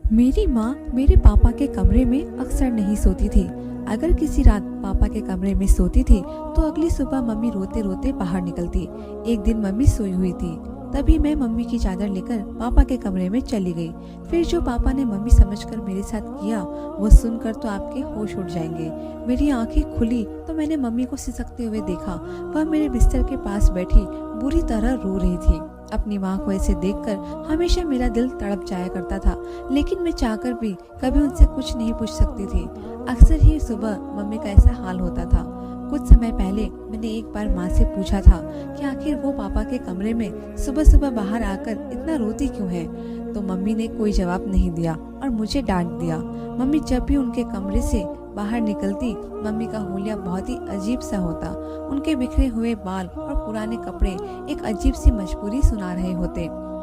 मेरी माँ मेरे पापा के कमरे में अक्सर नहीं सोती थी। अगर किसी रात पापा के कमरे में सोती थी तो अगली सुबह मम्मी रोते रोते बाहर निकलती। एक दिन मम्मी सोई हुई थी, तभी मैं मम्मी की चादर लेकर पापा के कमरे में चली गई। फिर जो पापा ने मम्मी समझकर मेरे साथ किया वो सुनकर तो आपके होश उड़ जाएंगे। मेरी आंखें खुली तो मैंने मम्मी को सिसकते हुए देखा। वह मेरे बिस्तर के पास बैठी बुरी तरह रो रही थी। अपनी माँ को ऐसे देखकर हमेशा मेरा दिल तड़प जाया करता था, लेकिन मैं चाहकर भी कभी उनसे कुछ नहीं पूछ सकती थी। अक्सर ही सुबह मम्मी का ऐसा हाल होता था। कुछ समय पहले मैंने एक बार माँ से पूछा था कि आखिर वो पापा के कमरे में सुबह सुबह बाहर आकर इतना रोती क्यों है, तो मम्मी ने कोई जवाब नहीं दिया और मुझे डांट दिया। मम्मी जब भी उनके कमरे से बाहर निकलती, मम्मी का हुलिया बहुत ही अजीब सा होता। उनके बिखरे हुए बाल और पुराने कपड़े एक अजीब सी मजबूरी सुना रहे होते।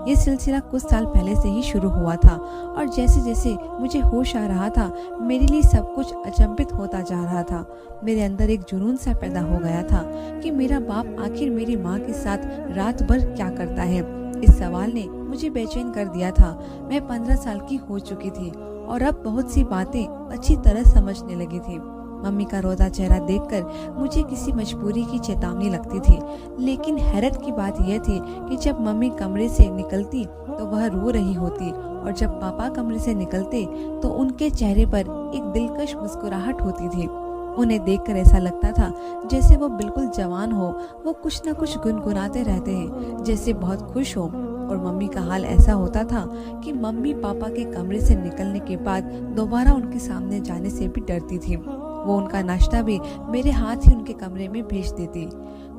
ये सिलसिला कुछ साल पहले से ही शुरू हुआ था और जैसे जैसे मुझे होश आ रहा था मेरे लिए सब कुछ अचंभित होता जा रहा था। मेरे अंदर एक जुनून सा पैदा हो गया था कि मेरा बाप आखिर मेरी माँ के साथ रात भर क्या करता है। इस सवाल ने मुझे बेचैन कर दिया था। मैं 15 साल की हो चुकी थी और अब बहुत सी बातें अच्छी तरह समझने लगी थी। मम्मी का रोता चेहरा देखकर मुझे किसी मजबूरी की चेतावनी लगती थी, लेकिन हैरत की बात यह थी कि जब मम्मी कमरे से निकलती तो वह रो रही होती और जब पापा कमरे से निकलते तो उनके चेहरे पर एक दिलकश मुस्कुराहट होती थी। उन्हें देखकर ऐसा लगता था जैसे वो बिल्कुल जवान हो। वो कुछ न कुछ गुनगुनाते रहते हैं, जैसे बहुत खुश हो। और मम्मी का हाल ऐसा होता था कि मम्मी पापा के कमरे से निकलने के बाद दोबारा उनके सामने जाने से भी डरती थी। वो उनका नाश्ता भी मेरे हाथ ही उनके कमरे में भेज देती।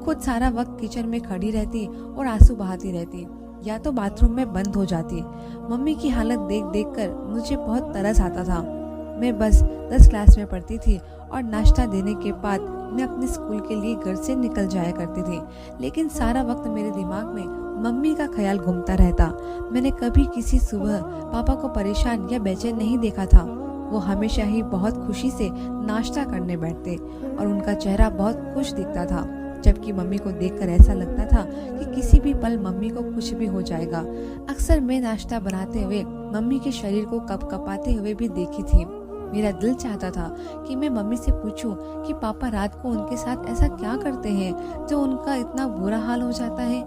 खुद सारा वक्त किचन में खड़ी रहती और आंसू बहाती रहती, या तो बाथरूम में बंद हो जाती। मम्मी की हालत देख देख कर मुझे बहुत तरस आता था। मैं बस 10 क्लास में पढ़ती थी और नाश्ता देने के बाद मैं अपने स्कूल के लिए घर से निकल जाया करती थी, लेकिन सारा वक्त मेरे दिमाग में मम्मी का ख्याल घूमता रहता। मैंने कभी किसी सुबह पापा को परेशान या बेचैन नहीं देखा था। वो हमेशा ही बहुत खुशी से नाश्ता करने बैठते और उनका चेहरा बहुत खुश दिखता था, जबकि मम्मी को देखकर ऐसा लगता था कि किसी भी पल मम्मी को कुछ भी हो जाएगा। अक्सर मैं नाश्ता बनाते हुए मम्मी के शरीर को कपकपाते हुए भी देखी थी। मेरा दिल चाहता था कि मैं मम्मी से पूछूं कि पापा रात को उनके साथ ऐसा क्या करते हैं जो उनका इतना बुरा हाल हो जाता है,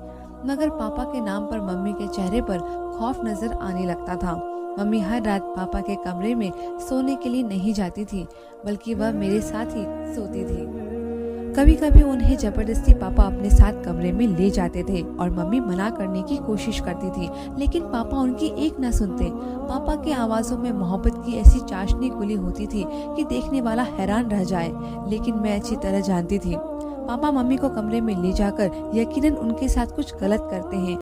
मगर पापा के नाम पर मम्मी के चेहरे पर खौफ नजर आने लगता था। मम्मी हर रात पापा के कमरे में सोने के लिए नहीं जाती थी, बल्कि वह मेरे साथ ही सोती थी। कभी कभी उन्हें जबरदस्ती पापा अपने साथ कमरे में ले जाते थे और मम्मी मना करने की कोशिश करती थी, लेकिन पापा उनकी एक न सुनते। पापा के आवाज़ों में मोहब्बत की ऐसी चाशनी घुली होती थी कि देखने वाला हैरान रह जाए, लेकिन मैं अच्छी तरह जानती थी पापा मम्मी को कमरे में ले जाकर यकीनन उनके साथ कुछ गलत करते हैं।